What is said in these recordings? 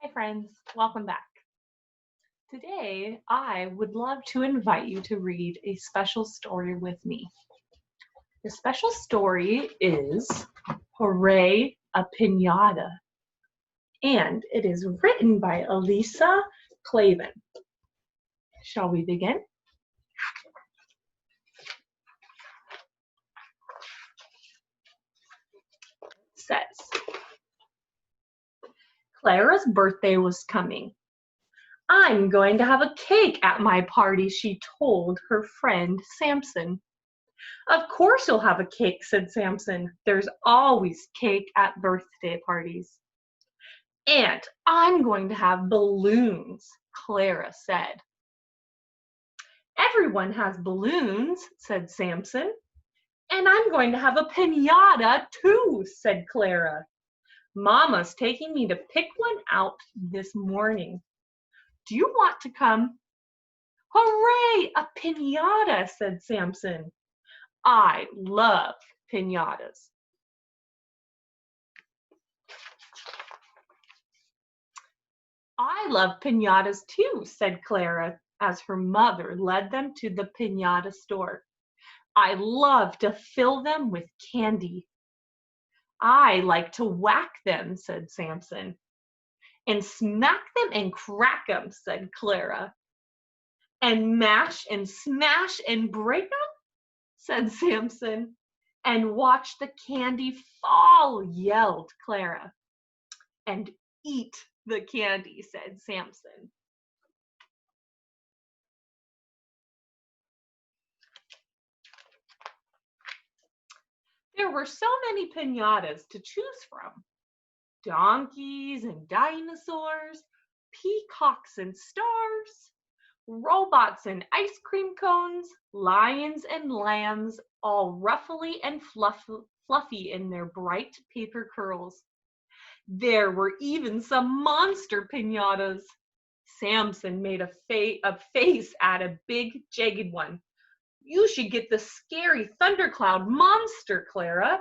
Hi friends, welcome back. Today, I would love to invite you to read a special story with me. The special story is Hooray, a Pinata, and it is written by Elisa Kleven. Shall we begin? It says, Clara's birthday was coming. I'm going to have a cake at my party, she told her friend Samson. Of course you'll have a cake, said Samson. There's always cake at birthday parties. And I'm going to have balloons, Clara said. Everyone has balloons, said Samson. And I'm going to have a pinata too, said Clara. Mama's taking me to pick one out this morning. Do you want to come? Hooray, a pinata, said Samson. I love pinatas. I love pinatas too, said Clara as her mother led them to the pinata store. I love to fill them with candy. I like to whack them, said Samson. And smack them and crack them, said Clara. And mash and smash and break them, said Samson. And watch the candy fall, yelled Clara. And eat the candy, said Samson. There were so many pinatas to choose from. Donkeys and dinosaurs, peacocks and stars, robots and ice cream cones, lions and lambs, all ruffly and fluffy in their bright paper curls. There were even some monster pinatas. Samson made a face at a big, jagged one. You should get the scary thundercloud monster, Clara.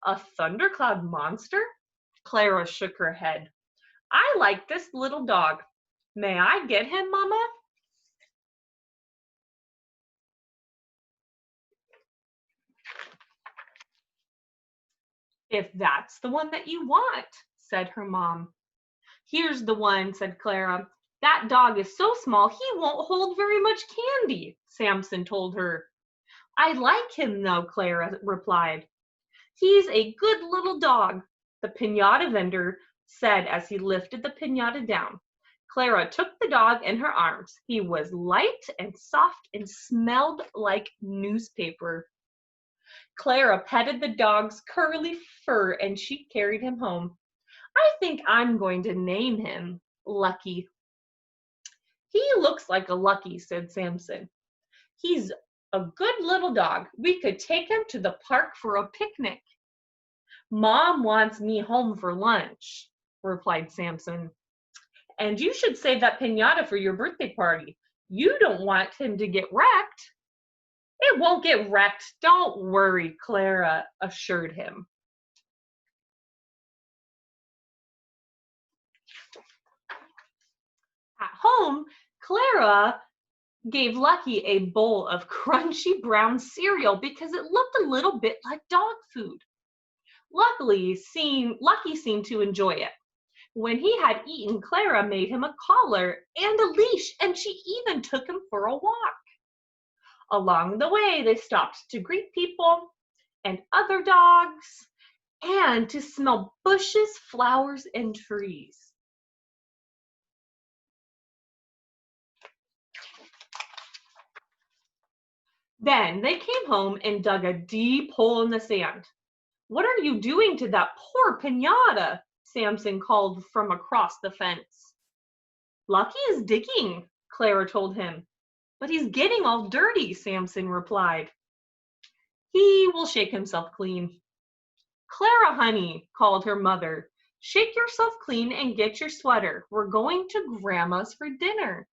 A thundercloud monster? Clara shook her head. I like this little dog. May I get him, Mama? If that's the one that you want, said her mom. Here's the one, said Clara. That dog is so small he won't hold very much candy, Samson told her. I like him though, Clara replied. He's a good little dog, the pinata vendor said as he lifted the pinata down. Clara took the dog in her arms. He was light and soft and smelled like newspaper. Clara petted the dog's curly fur and she carried him home. I think I'm going to name him Lucky. He looks like a Lucky, said Samson. He's a good little dog. We could take him to the park for a picnic. Mom wants me home for lunch, replied Samson. And you should save that pinata for your birthday party. You don't want him to get wrecked. It won't get wrecked. Don't worry, Clara assured him. At home, Clara gave Lucky a bowl of crunchy brown cereal because it looked a little bit like dog food. Lucky seemed to enjoy it. When he had eaten, Clara made him a collar and a leash, and she even took him for a walk. Along the way, they stopped to greet people and other dogs and to smell bushes, flowers, and trees. Then they came home and dug a deep hole in the sand. What are you doing to that poor pinata? Samson called from across the fence. Lucky is digging, Clara told him. But he's getting all dirty, Samson replied. He will shake himself clean. Clara, honey, called her mother. Shake yourself clean and get your sweater. We're going to Grandma's for dinner.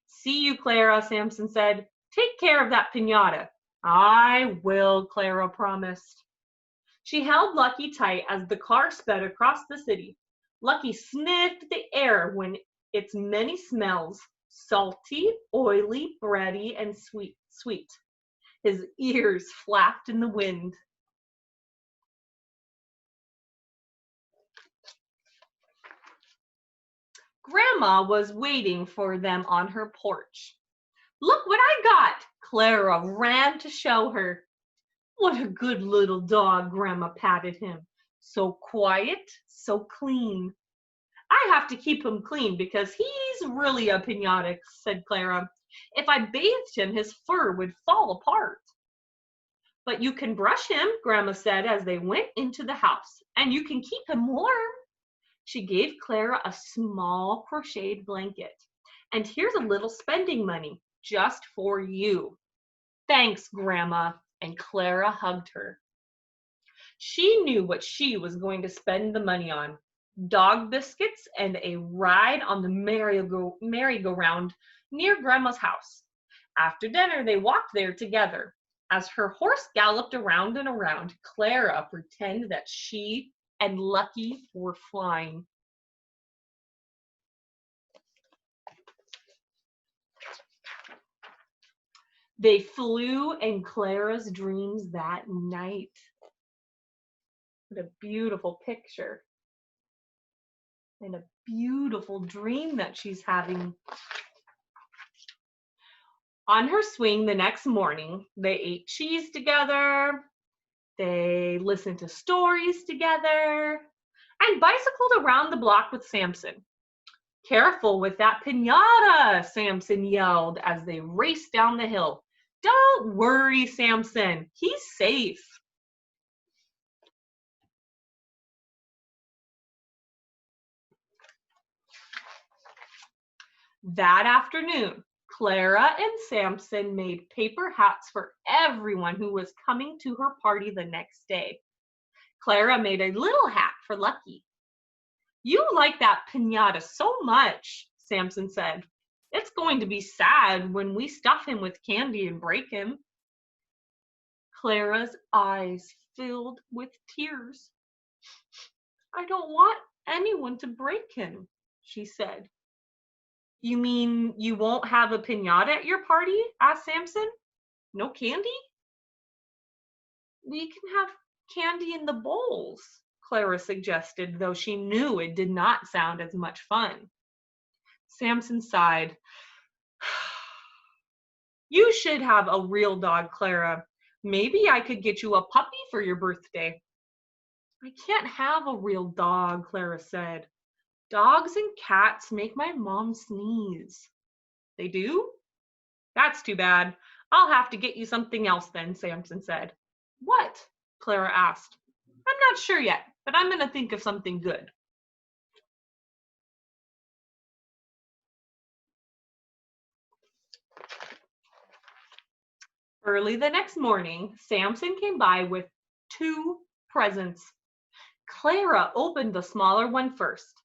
See you, Clara, Samson said. Take care of that pinata. I will, Clara promised. She held Lucky tight as the car sped across the city. Lucky sniffed the air when its many smells, salty, oily, bready, and sweet. His ears flapped in the wind. Grandma was waiting for them on her porch. Look what I got! Clara ran to show her. What a good little dog, Grandma patted him. So quiet, so clean. I have to keep him clean because he's really a pinata, said Clara. If I bathed him, his fur would fall apart. But you can brush him, Grandma said as they went into the house, and you can keep him warm. She gave Clara a small crocheted blanket. And here's a little spending money just for you. Thanks, Grandma. And Clara hugged her. She knew what she was going to spend the money on. Dog biscuits and a ride on the merry-go-round near Grandma's house. After dinner, they walked there together. As her horse galloped around and around, Clara pretended that she and Lucky were flying. They flew in Clara's dreams that night. What a beautiful picture. And a beautiful dream that she's having. On her swing the next morning, they ate cheese together, they listened to stories together, and bicycled around the block with Samson. Careful with that pinata, Samson yelled as they raced down the hill. Don't worry, Samson, he's safe. That afternoon, Clara and Samson made paper hats for everyone who was coming to her party the next day. Clara made a little hat for Lucky. You like that pinata so much, Samson said. It's going to be sad when we stuff him with candy and break him. Clara's eyes filled with tears. I don't want anyone to break him, she said. You mean you won't have a pinata at your party? Asked Samson. No candy? We can have candy in the bowls, Clara suggested, though she knew it did not sound as much fun. Samson sighed. You should have a real dog, Clara. Maybe I could get you a puppy for your birthday. I can't have a real dog, Clara said. Dogs and cats make my mom sneeze. They do? That's too bad. I'll have to get you something else then, Samson said. What? Clara asked. I'm not sure yet, but I'm going to think of something good. Early the next morning, Samson came by with 2 presents. Clara opened the smaller one first.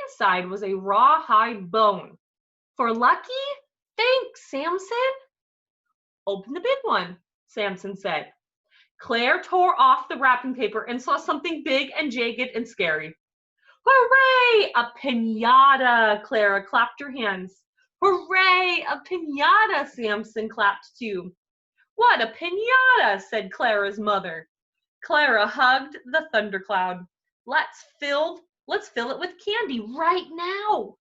Inside was a rawhide bone. For Lucky? Thanks, Samson. Open the big one, Samson said. Claire tore off the wrapping paper and saw something big and jagged and scary. Hooray! A pinata! Clara clapped her hands. Hooray! A pinata! Samson clapped too. What a pinata! Said Clara's mother. Clara hugged the thundercloud. Let's fill it with candy right now.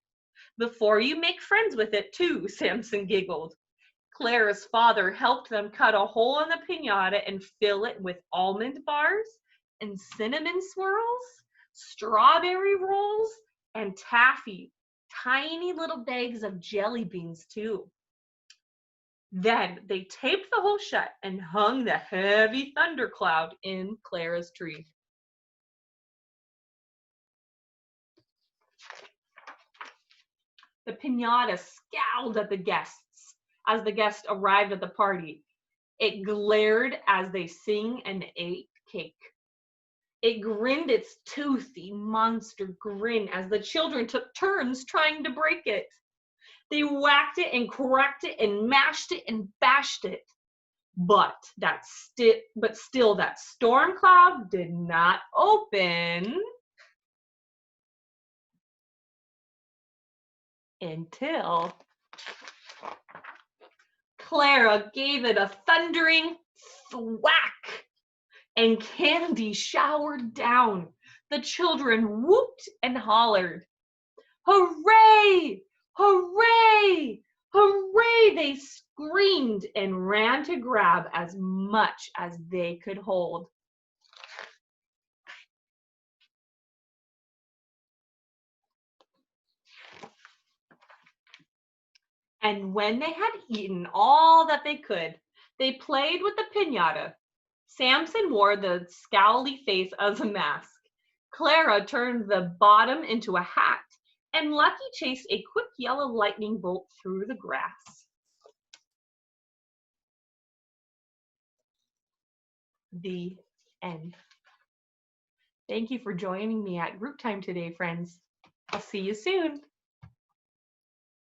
Before you make friends with it too, Samson giggled. Clara's father helped them cut a hole in the pinata and fill it with almond bars and cinnamon swirls, strawberry rolls, and taffy. Tiny little bags of jelly beans too. Then they taped the hole shut and hung the heavy thundercloud in Clara's tree. The pinata scowled at the guests as the guests arrived at the party. It glared as they sang and ate cake. It grinned its toothy monster grin as the children took turns trying to break it. They whacked it and cracked it and mashed it and bashed it. But still that storm cloud did not open. until Clara gave it a thundering thwack, and candy showered down. The children whooped and hollered. Hooray! Hooray! Hooray! They screamed and ran to grab as much as they could hold. And when they had eaten all that they could, they played with the pinata. Samson wore the scowly face as a mask. Clara turned the bottom into a hat, and Lucky chased a quick yellow lightning bolt through the grass. The end. Thank you for joining me at group time today, friends. I'll see you soon.